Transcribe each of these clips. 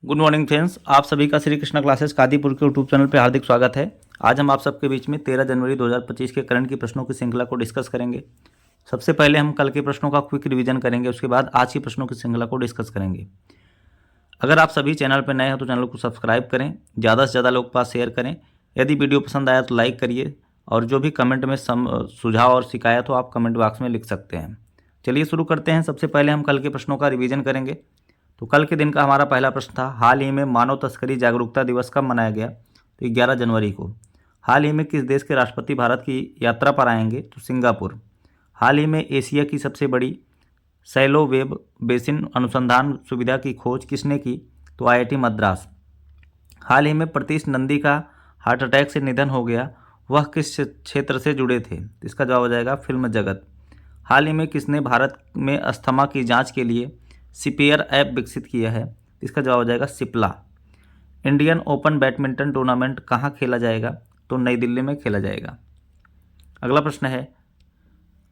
Good morning friends, आप सभी का श्री कृष्णा क्लासेस कादीपुर के यूट्यूब चैनल पर हार्दिक स्वागत है। आज हम आप सबके बीच में 13 जनवरी 2025 के करंट की प्रश्नों की श्रृंखला को डिस्कस करेंगे। सबसे पहले हम कल के प्रश्नों का क्विक रिवीजन करेंगे, उसके बाद आज की प्रश्नों की श्रृंखला को डिस्कस करेंगे। अगर आप सभी चैनल पर नए हैं तो चैनल को सब्सक्राइब करें, ज़्यादा से ज़्यादा लोग पास शेयर करें। यदि वीडियो पसंद आया तो लाइक करिए और जो भी कमेंट में सुझाव और शिकायत हो आप कमेंट बॉक्स में लिख सकते हैं। चलिए शुरू करते हैं। सबसे पहले हम कल के प्रश्नों का रिवीजन करेंगे। तो कल के दिन का हमारा पहला प्रश्न था, हाल ही में मानव तस्करी जागरूकता दिवस कब मनाया गया? तो 11 जनवरी को। हाल ही में किस देश के राष्ट्रपति भारत की यात्रा पर आएंगे? तो सिंगापुर। हाल ही में एशिया की सबसे बड़ी सैलो वेब बेसिन अनुसंधान सुविधा की खोज किसने की? तो आईआईटी मद्रास। हाल ही में प्रतीश नंदी का हार्ट अटैक से निधन हो गया, वह किस क्षेत्र से जुड़े थे? इसका जवाब हो जाएगा फिल्म जगत। हाल ही में किसने भारत में अस्थमा की जांच के लिए सिपियर ऐप विकसित किया है? इसका जवाब हो जाएगा Cipla. Indian open badminton tournament कहाँ खेला जाएगा? तो नई दिल्ली में खेला जाएगा। अगला प्रश्न है,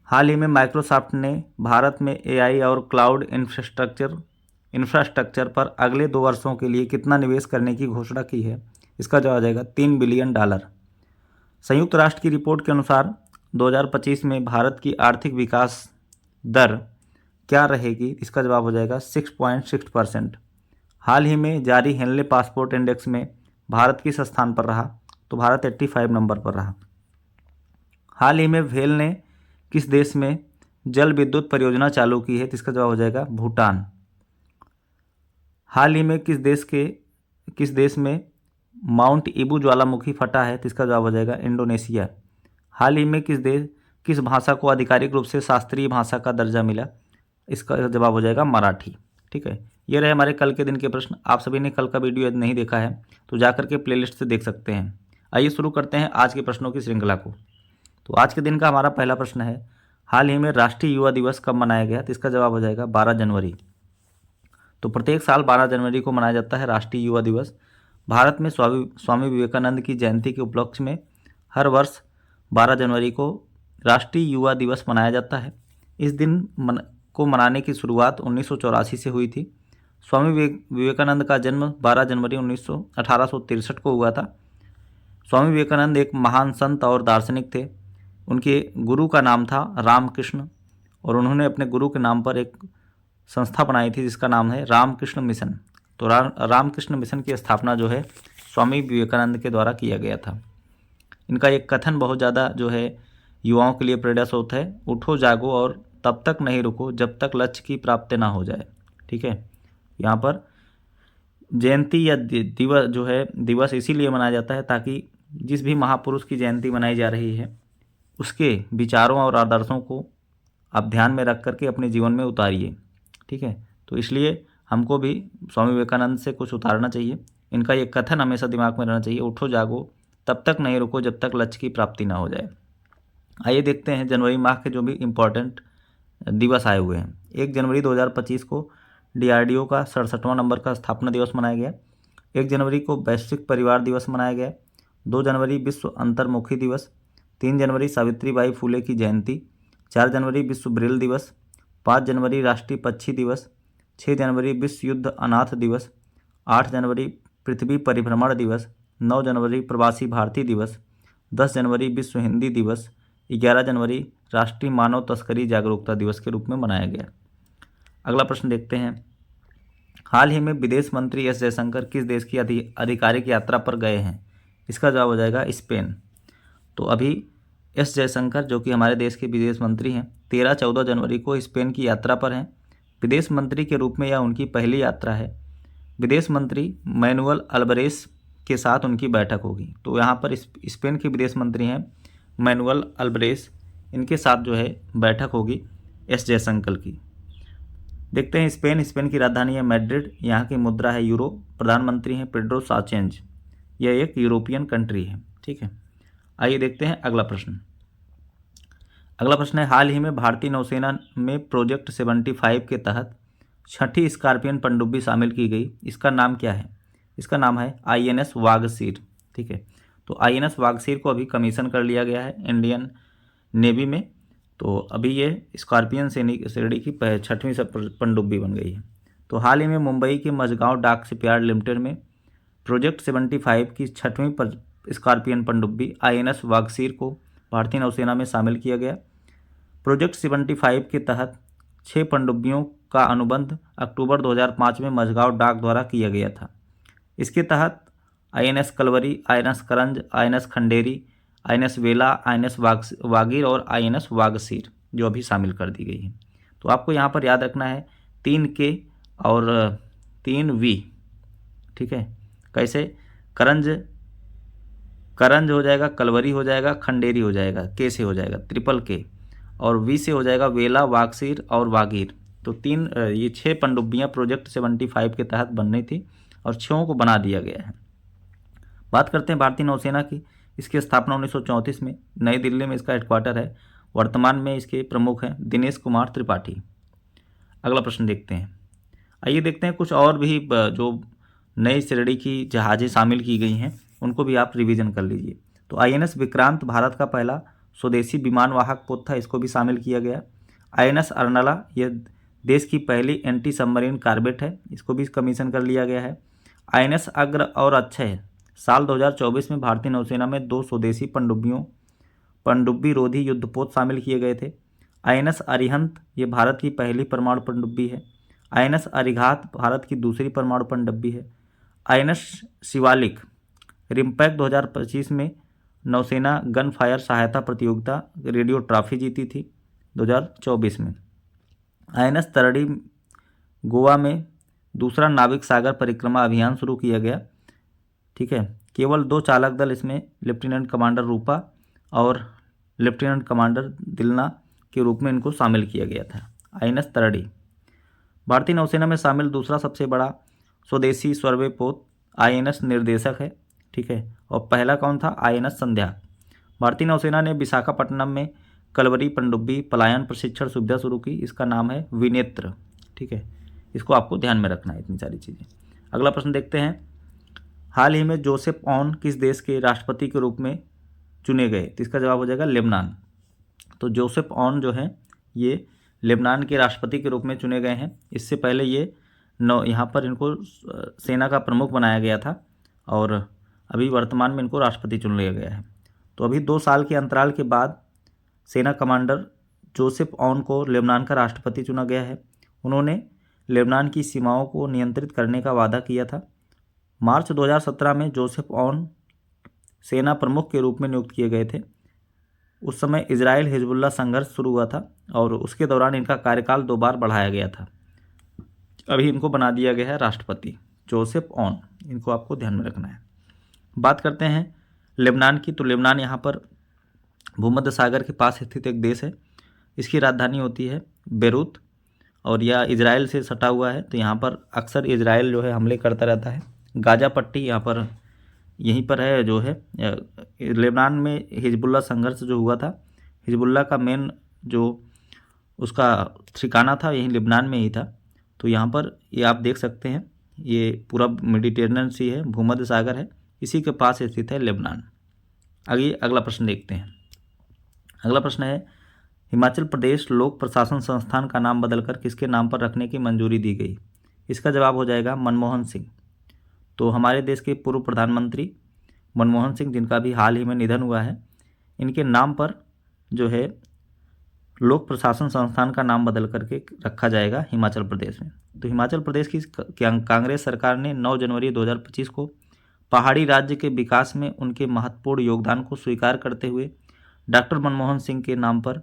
हाल ही में माइक्रोसॉफ्ट ने भारत में एआई और क्लाउड इंफ्रास्ट्रक्चर पर अगले 2 वर्षों के लिए कितना निवेश करने की घोषणा की है? इसका जवाब हो जाएगा $3 बिलियन। संयुक्त राष्ट्र की रिपोर्ट के अनुसार 2025 में भारत की आर्थिक विकास दर क्या रहेगी? इसका जवाब हो जाएगा 6.6%। हाल ही में जारी हेनले पासपोर्ट इंडेक्स में भारत किस स्थान पर रहा? तो भारत 85 नंबर पर रहा। हाल ही में भेल ने किस देश में जल विद्युत परियोजना चालू की है? इसका जवाब हो जाएगा भूटान। हाल ही में किस देश में माउंट ईबू ज्वालामुखी फटा है? इसका जवाब हो जाएगा इंडोनेशिया। हाल ही में किस भाषा को आधिकारिक रूप से शास्त्रीय भाषा का दर्जा मिला? इसका जवाब हो जाएगा मराठी। ठीक है, ये रहे हमारे कल के दिन के प्रश्न। आप सभी ने कल का वीडियो यदि नहीं देखा है तो जाकर के प्लेलिस्ट से देख सकते हैं। आइए शुरू करते हैं आज के प्रश्नों की श्रृंखला को। तो आज के दिन का हमारा पहला प्रश्न है, हाल ही में राष्ट्रीय युवा दिवस कब मनाया गया? तो इसका जवाब हो जाएगा 12 जनवरी। तो प्रत्येक साल 12 जनवरी को मनाया जाता है राष्ट्रीय युवा दिवस। भारत में स्वामी विवेकानंद की जयंती के उपलक्ष्य में हर वर्ष 12 जनवरी को राष्ट्रीय युवा दिवस मनाया जाता है। इस दिन को मनाने की शुरुआत 1984 से हुई थी। स्वामी विवेकानंद का जन्म 12 जनवरी 1863 को हुआ था। स्वामी विवेकानंद एक महान संत और दार्शनिक थे। उनके गुरु का नाम था रामकृष्ण और उन्होंने अपने गुरु के नाम पर एक संस्था बनाई थी जिसका नाम है रामकृष्ण मिशन। तो रामकृष्ण मिशन की स्थापना जो है स्वामी विवेकानंद के द्वारा किया गया था। इनका एक कथन बहुत ज़्यादा जो है युवाओं के लिए प्रेरणा स्रोत है, उठो जागो और तब तक नहीं रुको जब तक लक्ष्य की प्राप्ति ना हो जाए। ठीक है, यहाँ पर जयंती या दिवस जो है दिवस इसीलिए मनाया जाता है ताकि जिस भी महापुरुष की जयंती मनाई जा रही है उसके विचारों और आदर्शों को आप ध्यान में रख करके अपने जीवन में उतारिए। ठीक है, तो इसलिए हमको भी स्वामी विवेकानंद से कुछ उतारना चाहिए। इनका ये कथन हमेशा दिमाग में रहना चाहिए, उठो जागो तब तक नहीं रुको जब तक लक्ष्य की प्राप्ति ना हो जाए। आइए देखते हैं जनवरी माह के जो भी इम्पोर्टेंट दिवस आए हुए हैं। 1 जनवरी 2025 को DRDO का 67वां नंबर का स्थापना दिवस मनाया गया। 1 जनवरी को वैश्विक परिवार दिवस मनाया गया। 2 जनवरी विश्व अंतर्मुखी दिवस। 3 जनवरी सावित्रीबाई फुले की जयंती। 4 जनवरी विश्व ब्रेल दिवस। 5 जनवरी राष्ट्रीय पक्षी दिवस। 6 जनवरी विश्व युद्ध अनाथ दिवस। 8 जनवरी पृथ्वी परिभ्रमण दिवस। 9 जनवरी प्रवासी भारतीय दिवस। 10 जनवरी विश्व हिंदी दिवस। 11 जनवरी राष्ट्रीय मानव तस्करी जागरूकता दिवस के रूप में मनाया गया। अगला प्रश्न देखते हैं, हाल ही में विदेश मंत्री एस जयशंकर किस देश की आधिकारिक यात्रा पर गए हैं? इसका जवाब हो जाएगा स्पेन। तो अभी एस जयशंकर जो कि हमारे देश के विदेश मंत्री हैं 13-14 जनवरी को स्पेन की यात्रा पर हैं। विदेश मंत्री के रूप में यह उनकी पहली यात्रा है। विदेश मंत्री मैनुअल अल्बरेस के साथ उनकी बैठक होगी। तो यहाँ पर स्पेन के विदेश मंत्री हैं मैनुअल अल्बरेस, इनके साथ जो है बैठक होगी एस जयशंकर की। देखते हैं स्पेन की राजधानी है मैड्रिड, यहाँ की मुद्रा है यूरो, प्रधानमंत्री हैं पेड्रो साचेंज, यह एक यूरोपियन कंट्री है। ठीक है, आइए देखते हैं अगला प्रश्न। अगला प्रश्न है, हाल ही में भारतीय नौसेना में प्रोजेक्ट 75 के तहत 6ठी स्कॉर्पियन पनडुब्बी शामिल की गई। इसका नाम क्या है? इसका नाम है INS वागसीर। ठीक है, तो INS वागसीर को अभी कमीशन कर लिया गया है इंडियन नेवी में। तो अभी ये स्कॉर्पियन श्रेणी की 6वीं पनडुब्बी बन गई है। तो हाल ही में मुंबई के मझगांव डाक शिपयार्ड लिमिटेड में प्रोजेक्ट 75 की 6वीं स्कॉर्पियन पनडुब्बी INS वागसीर को भारतीय नौसेना में शामिल किया गया। प्रोजेक्ट 75 के तहत 6 पनडुब्बियों का अनुबंध अक्टूबर 2005 में मझगांव डाक द्वारा किया गया था। इसके तहत INS कलवरी, INS करंज, INS खंडेरी, INS वेला, INS वागीर और INS वागसीर जो अभी शामिल कर दी गई है। तो आपको यहाँ पर याद रखना है 3K और 3V, ठीक है। कैसे? करंज हो जाएगा, कलवरी हो जाएगा, खंडेरी हो जाएगा, K से हो जाएगा K, और V से हो जाएगा वेला, वागसीर और वागीर। तो ये 6 पनडुब्बियाँ प्रोजेक्ट 75 के तहत बननी थी और 6 को बना दिया गया है। बात करते हैं भारतीय नौसेना की। इसकी स्थापना 1934 में नई दिल्ली में इसका हेडक्वार्टर है। वर्तमान में इसके प्रमुख हैं दिनेश कुमार त्रिपाठी। अगला प्रश्न देखते हैं। आइए देखते हैं कुछ और भी जो नई श्रेणी की जहाज़ें शामिल की गई हैं उनको भी आप रिवीजन कर लीजिए। तो INS विक्रांत भारत का पहला स्वदेशी विमानवाहक पोत था, इसको भी शामिल किया गया। INS अर्नाला यह देश की पहली एंटी सबमरीन कार्बेट है, इसको भी कमीशन कर लिया गया है। INS अग्र और अक्षय साल 2024 में भारतीय नौसेना में 2 स्वदेशी पनडुब्बी रोधी युद्धपोत शामिल किए गए थे। INS अरिहंत ये भारत की पहली परमाणु पनडुब्बी है। INS अरिघात भारत की दूसरी परमाणु पनडुब्बी है। INS शिवालिक रिम्पैक 2025 में नौसेना गन फायर सहायता प्रतियोगिता रेडियो ट्रॉफी जीती थी 2024 में। INS तरड़ी गोवा में दूसरा नाविक सागर परिक्रमा अभियान शुरू किया गया, ठीक है। केवल 2 चालक दल इसमें लेफ्टिनेंट कमांडर रूपा और लेफ्टिनेंट कमांडर दिलना के रूप में इनको शामिल किया गया था। INS तरड़ी भारतीय नौसेना में शामिल दूसरा सबसे बड़ा स्वदेशी सर्वे पोत INS निर्देशक है, ठीक है। और पहला कौन था? INS संध्या। भारतीय नौसेना ने विशाखापट्टनम में कलवरी पनडुब्बी पलायन प्रशिक्षण सुविधा शुरू की, इसका नाम है विनेत्र, ठीक है। इसको आपको ध्यान में रखना है, इतनी सारी चीज़ें। अगला प्रश्न देखते हैं। हाल ही में जोसेफ ऑन किस देश के राष्ट्रपति के रूप में चुने गए? तो इसका जवाब हो जाएगा लेबनान। तो जोसेफ ऑन जो है ये लेबनान के राष्ट्रपति के रूप में चुने गए हैं। इससे पहले ये यहाँ पर इनको सेना का प्रमुख बनाया गया था और अभी वर्तमान में इनको राष्ट्रपति चुन लिया गया है। तो अभी 2 साल के अंतराल के बाद सेना कमांडर जोसेफ ऑन को लेबनान का राष्ट्रपति चुना गया है। उन्होंने लेबनान की सीमाओं को नियंत्रित करने का वादा किया था। मार्च 2017 में जोसेफ ऑन सेना प्रमुख के रूप में नियुक्त किए गए थे। उस समय इजराइल हिजबुल्ला संघर्ष शुरू हुआ था और उसके दौरान इनका कार्यकाल 2 बार बढ़ाया गया था। अभी इनको बना दिया गया है राष्ट्रपति जोसेफ ऑन, इनको आपको ध्यान में रखना है। बात करते हैं लेबनान की। तो लेबनान यहाँ पर भूमध्य सागर के पास स्थित एक देश है। इसकी राजधानी होती है बेरूत और यह इजराइल से सटा हुआ है। तो यहाँ पर अक्सर इजराइल जो है हमले करता रहता है। गाजा पट्टी यहाँ पर यहीं पर है जो है। लेबनान में हिजबुल्ला संघर्ष जो हुआ था, हिजबुल्ला का मेन जो उसका ठिकाना था यहीं लेबनान में ही था। तो यहाँ पर ये आप देख सकते हैं, ये पूरा मेडिटेरेनियन सी है, भूमध्य सागर है, इसी के पास स्थित है लेबनान। आगे अगला प्रश्न देखते हैं। अगला प्रश्न है, हिमाचल प्रदेश लोक प्रशासन संस्थान का नाम बदलकर किसके नाम पर रखने की मंजूरी दी गई? इसका जवाब हो जाएगा मनमोहन सिंह। तो हमारे देश के पूर्व प्रधानमंत्री मनमोहन सिंह, जिनका भी हाल ही में निधन हुआ है, इनके नाम पर जो है लोक प्रशासन संस्थान का नाम बदल करके रखा जाएगा हिमाचल प्रदेश में। तो हिमाचल प्रदेश की कांग्रेस सरकार ने 9 जनवरी 2025 को पहाड़ी राज्य के विकास में उनके महत्वपूर्ण योगदान को स्वीकार करते हुए डॉक्टर मनमोहन सिंह के नाम पर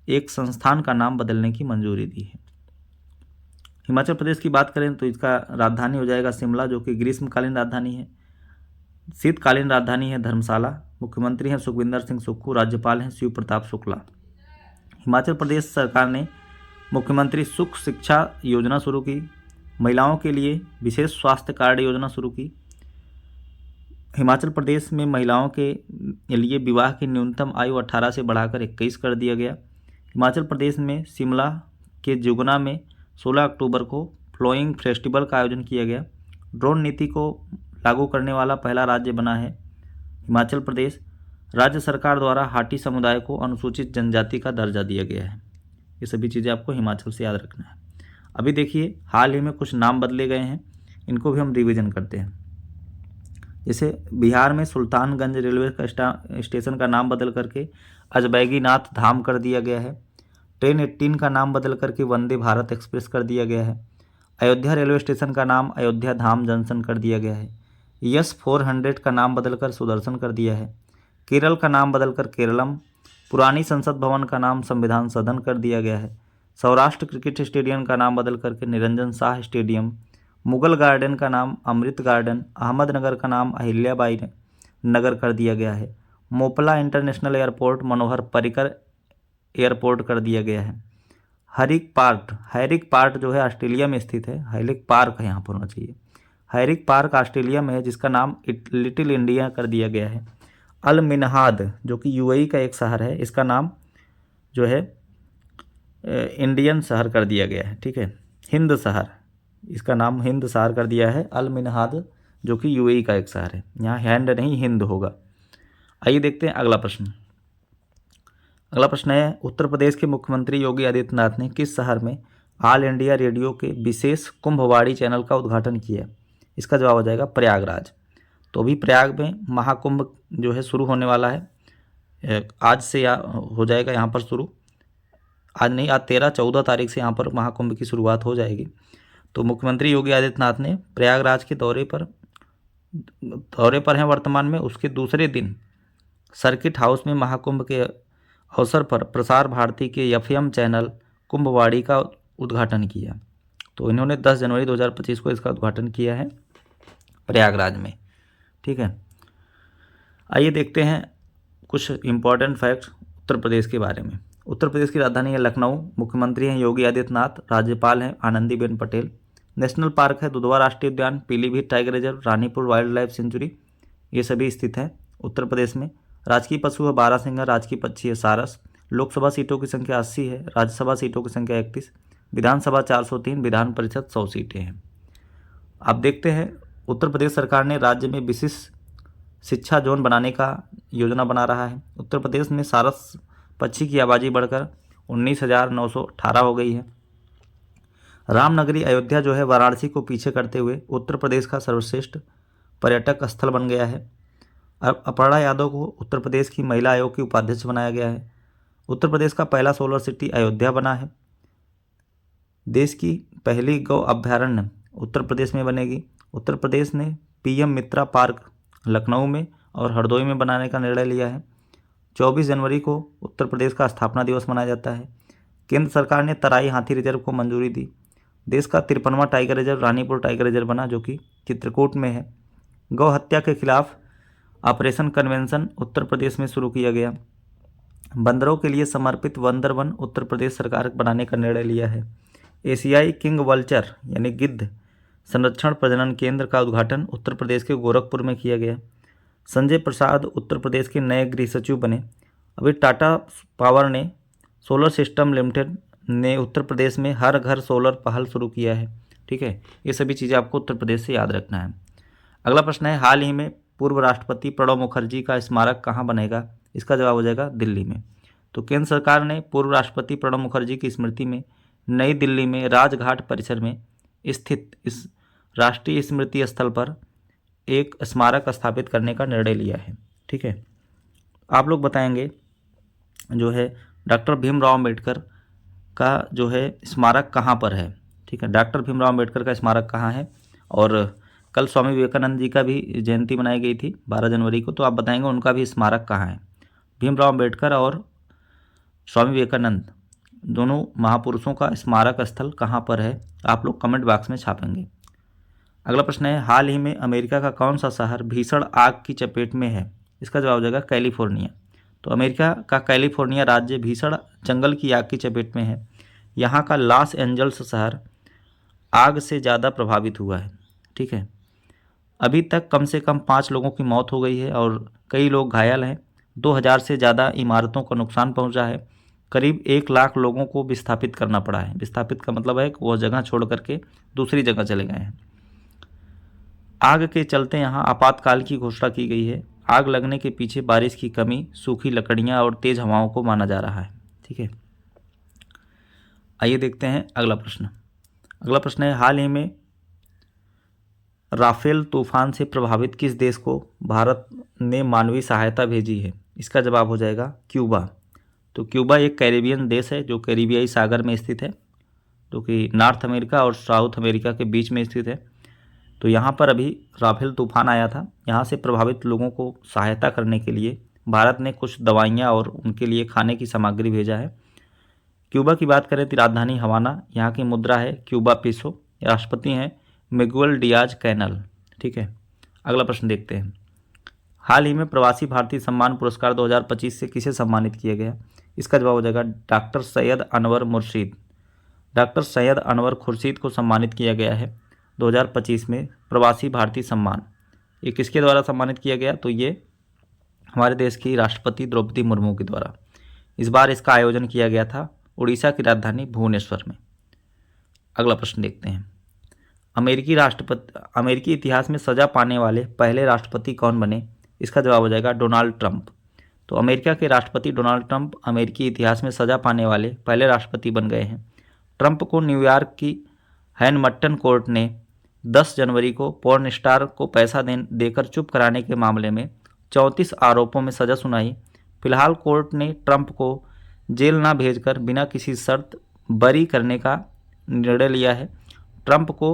एक संस्थान का नाम बदलने की मंजूरी दी है। हिमाचल प्रदेश की बात करें तो इसका राजधानी हो जाएगा शिमला, जो कि ग्रीष्मकालीन राजधानी है। शीतकालीन राजधानी है धर्मशाला। मुख्यमंत्री हैं सुखविंदर सिंह सुक्खू, राज्यपाल हैं शिव प्रताप शुक्ला। हिमाचल प्रदेश सरकार ने मुख्यमंत्री सुख शिक्षा योजना शुरू की। महिलाओं के लिए विशेष स्वास्थ्य कार्ड योजना शुरू की। हिमाचल प्रदेश में महिलाओं के लिए विवाह की न्यूनतम आयु 18 से बढ़ाकर 21 कर दिया गया। हिमाचल प्रदेश में शिमला के जुगना में 16 अक्टूबर को फ्लोइंग फेस्टिवल का आयोजन किया गया। ड्रोन नीति को लागू करने वाला पहला राज्य बना है हिमाचल प्रदेश। राज्य सरकार द्वारा हाटी समुदाय को अनुसूचित जनजाति का दर्जा दिया गया है। ये सभी चीज़ें आपको हिमाचल से याद रखना है। अभी देखिए हाल ही में कुछ नाम बदले गए हैं, इनको भी हम रिवीजन करते हैं। जैसे बिहार में सुल्तानगंज रेलवे का स्टेशन का नाम बदल करके अजबैगीनाथ धाम कर दिया गया है। ट्रेन 18 का नाम बदल करके वंदे भारत एक्सप्रेस कर दिया गया है। अयोध्या रेलवे स्टेशन का नाम अयोध्या धाम जंक्शन कर दिया गया है। यस 400 का नाम बदलकर सुदर्शन कर दिया है। केरल का नाम बदलकर केरलम। पुरानी संसद भवन का नाम संविधान सदन कर दिया गया है। सौराष्ट्र क्रिकेट स्टेडियम का नाम बदल करके निरंजन शाह स्टेडियम। मुगल गार्डन का नाम अमृत गार्डन। अहमदनगर का नाम अहिल्याबाई नगर कर दिया गया है। Moplah international airport Manohar Parrikar airport कर दिया गया है। हैरिक पार्ट जो है ऑस्ट्रेलिया में स्थित है, हैरिक पार्क है यहाँ पर होना चाहिए। हैरिक पार्क ऑस्ट्रेलिया में है, जिसका नाम लिटिल इंडिया कर दिया गया है। अल मिनहाद जो कि यूएई का एक शहर है, इसका नाम जो है इंडियन शहर कर दिया गया है। ठीक है, हिंद शहर, इसका नाम हिंद शहर कर दिया है। अल मिनहाद जो कि यूएई का एक शहर है, यहाँ हैंड नहीं हिंद होगा। आइए देखते हैं अगला प्रश्न। अगला प्रश्न है, उत्तर प्रदेश के मुख्यमंत्री योगी आदित्यनाथ ने किस शहर में ऑल इंडिया रेडियो के विशेष कुंभवाड़ी चैनल का उद्घाटन किया? इसका जवाब हो जाएगा प्रयागराज। तो अभी प्रयाग में महाकुंभ जो है शुरू होने वाला है, आज से हो जाएगा यहाँ पर शुरू। आज नहीं, आज 13-14 तारीख से यहाँ पर महाकुंभ की शुरुआत हो जाएगी। तो मुख्यमंत्री योगी आदित्यनाथ ने प्रयागराज के दौरे पर हैं वर्तमान में। उसके दूसरे दिन सर्किट हाउस में महाकुंभ के अवसर पर प्रसार भारती के एफएम चैनल कुंभवाड़ी का उद्घाटन किया। तो इन्होंने 10 जनवरी 2025 को इसका उद्घाटन किया है प्रयागराज में। ठीक है, आइए देखते हैं कुछ इम्पॉर्टेंट फैक्ट्स उत्तर प्रदेश के बारे में। उत्तर प्रदेश की राजधानी है लखनऊ। मुख्यमंत्री हैं योगी आदित्यनाथ। राज्यपाल हैं आनंदीबेन पटेल। नेशनल पार्क है दुधवा राष्ट्रीय उद्यान, Pilibhit tiger reserve, Ranipur wild life sanctuary, ये सभी स्थित हैं उत्तर प्रदेश में। राजकीय पशु है बारहसिंगा, राजकीय पक्षी है सारस। लोकसभा सीटों की संख्या 80 है, राज्यसभा सीटों की संख्या 31, विधानसभा 403, विधान परिषद 100 सीटें हैं। अब देखते हैं, उत्तर प्रदेश सरकार ने राज्य में विशिष्ट शिक्षा जोन बनाने का योजना बना रहा है। उत्तर प्रदेश में सारस पक्षी की आबादी बढ़कर 19,918 हो गई है। रामनगरी अयोध्या जो है वाराणसी को पीछे करते हुए उत्तर प्रदेश का सर्वश्रेष्ठ पर्यटक स्थल बन गया है। अब अपर्णा यादव को उत्तर प्रदेश की महिला आयोग की उपाध्यक्ष बनाया गया है। उत्तर प्रदेश का पहला सोलर सिटी अयोध्या बना है। देश की पहली गौ अभ्यारण्य उत्तर प्रदेश में बनेगी। उत्तर प्रदेश ने पीएम मित्रा पार्क लखनऊ में और हरदोई में बनाने का निर्णय लिया है। 24 जनवरी को उत्तर प्रदेश का स्थापना दिवस मनाया जाता है। केंद्र सरकार ने तराई हाथी रिजर्व को मंजूरी दी। देश का 53वां tiger reserve Ranipur tiger reserve बना, जो कि चित्रकूट में है। गौ हत्या के खिलाफ ऑपरेशन कन्वेंशन उत्तर प्रदेश में शुरू किया गया। बंदरों के लिए समर्पित बंदर वन उत्तर प्रदेश सरकार बनाने का निर्णय लिया है। एशियाई किंग वल्चर यानी गिद्ध संरक्षण प्रजनन केंद्र का उद्घाटन उत्तर प्रदेश के गोरखपुर में किया गया। संजय प्रसाद उत्तर प्रदेश के नए गृह सचिव बने। अभी टाटा पावर ने सोलर सिस्टम लिमिटेड ने उत्तर प्रदेश में हर घर सोलर पहल शुरू किया है। ठीक है, ये सभी चीज़ें आपको उत्तर प्रदेश से याद रखना है। अगला प्रश्न है, हाल ही में पूर्व राष्ट्रपति प्रणब मुखर्जी का स्मारक कहाँ बनेगा? इसका जवाब हो जाएगा दिल्ली में। तो केंद्र सरकार ने पूर्व राष्ट्रपति प्रणब मुखर्जी की स्मृति में नई दिल्ली में राजघाट परिसर में स्थित इस राष्ट्रीय स्मृति स्थल पर एक स्मारक स्थापित करने का निर्णय लिया है। ठीक है, आप लोग बताएंगे जो है डॉक्टर भीमराव अम्बेडकर का जो है स्मारक कहाँ पर है। ठीक है, डॉक्टर भीमराव अम्बेडकर का स्मारक कहाँ है। और कल स्वामी विवेकानंद जी का भी जयंती मनाई गई थी 12 जनवरी को, तो आप बताएंगे उनका भी स्मारक कहाँ है। भीमराव अम्बेडकर और स्वामी विवेकानंद दोनों महापुरुषों का स्मारक स्थल कहाँ पर है, आप लोग कमेंट बॉक्स में छापेंगे। अगला प्रश्न है, हाल ही में अमेरिका का कौन सा शहर भीषण आग की चपेट में है? इसका जवाब हो जाएगा कैलिफोर्निया। तो अमेरिका का कैलिफोर्निया राज्य भीषण जंगल की आग की चपेट में है। यहाँ का लॉस एंजल्स शहर आग से ज़्यादा प्रभावित हुआ है। ठीक है, अभी तक कम से कम 5 लोगों की मौत हो गई है और कई लोग घायल हैं। 2000 से ज़्यादा इमारतों को नुकसान पहुंचा है। करीब 1 लाख लोगों को विस्थापित करना पड़ा है। विस्थापित का मतलब है कि वो जगह छोड़ करके दूसरी जगह चले गए हैं। आग के चलते यहाँ आपातकाल की घोषणा की गई है। आग लगने के पीछे बारिश की कमी, सूखी लकड़ियाँ और तेज़ हवाओं को माना जा रहा है। ठीक है, आइए देखते हैं अगला प्रश्न। अगला प्रश्न है, हाल ही में राफेल तूफान से प्रभावित किस देश को भारत ने मानवीय सहायता भेजी है? इसका जवाब हो जाएगा क्यूबा। तो क्यूबा एक कैरिबियन देश है जो कैरिबियाई सागर में स्थित है, जो कि नॉर्थ अमेरिका और साउथ अमेरिका के बीच में स्थित है। तो यहाँ पर अभी राफेल तूफान आया था, यहाँ से प्रभावित लोगों को सहायता करने के लिए भारत ने कुछ दवाइयाँ और उनके लिए खाने की सामग्री भेजा है। क्यूबा की बात करें तो राजधानी हवाना, यहाँ की मुद्रा है क्यूबा पीसो, राष्ट्रपति हैं मिगुएल डियाज कैनल। ठीक है, अगला प्रश्न देखते हैं। हाल ही में प्रवासी भारतीय सम्मान पुरस्कार 2025 से किसे सम्मानित किया गया? इसका जवाब हो जाएगा डॉक्टर सैयद अनवर मुर्शीद। डॉक्टर सैयद अनवर खुर्शीद को सम्मानित किया गया है 2025 में प्रवासी भारतीय सम्मान। ये किसके द्वारा सम्मानित किया गया? तो ये हमारे देश की राष्ट्रपति द्रौपदी मुर्मू के द्वारा। इस बार इसका आयोजन किया गया था उड़ीसा की राजधानी भुवनेश्वर में। अगला प्रश्न देखते हैं। अमेरिकी इतिहास में सजा पाने वाले पहले राष्ट्रपति कौन बने? इसका जवाब हो जाएगा डोनाल्ड ट्रंप। तो अमेरिका के राष्ट्रपति डोनाल्ड ट्रंप अमेरिकी इतिहास में सजा पाने वाले पहले राष्ट्रपति बन गए हैं। ट्रंप को न्यूयॉर्क की हैनमट्टन कोर्ट ने 10 जनवरी को पॉर्न स्टार को पैसा देकर चुप कराने के मामले में 34 आरोपों में सजा सुनाई। फिलहाल कोर्ट ने ट्रंप को जेल न भेजकर बिना किसी शर्त बरी करने का निर्णय लिया है। ट्रंप को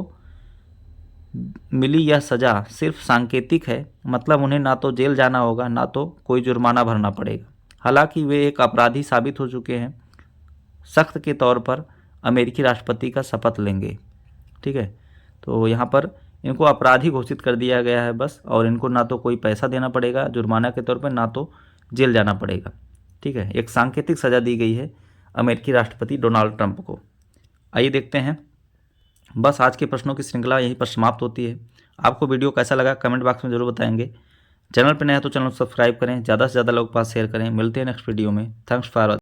मिली यह सज़ा सिर्फ सांकेतिक है, मतलब उन्हें ना तो जेल जाना होगा ना तो कोई जुर्माना भरना पड़ेगा। हालांकि वे एक अपराधी साबित हो चुके हैं, सख्त के तौर पर अमेरिकी राष्ट्रपति का शपथ लेंगे। ठीक है, तो यहाँ पर इनको अपराधी घोषित कर दिया गया है बस, और इनको ना तो कोई पैसा देना पड़ेगा जुर्माना के तौर पर, ना तो जेल जाना पड़ेगा। ठीक है, एक सांकेतिक सज़ा दी गई है अमेरिकी राष्ट्रपति डोनाल्ड ट्रंप को। आइए देखते हैं। बस आज के प्रश्नों की श्रृंखला यहीं पर समाप्त होती है। आपको वीडियो कैसा लगा कमेंट बॉक्स में ज़रूर बताएंगे। चैनल पर नया है तो चैनल सब्सक्राइब करें, ज़्यादा से ज़्यादा लोगों के पास शेयर करें। मिलते हैं नेक्स्ट वीडियो में। Thanks for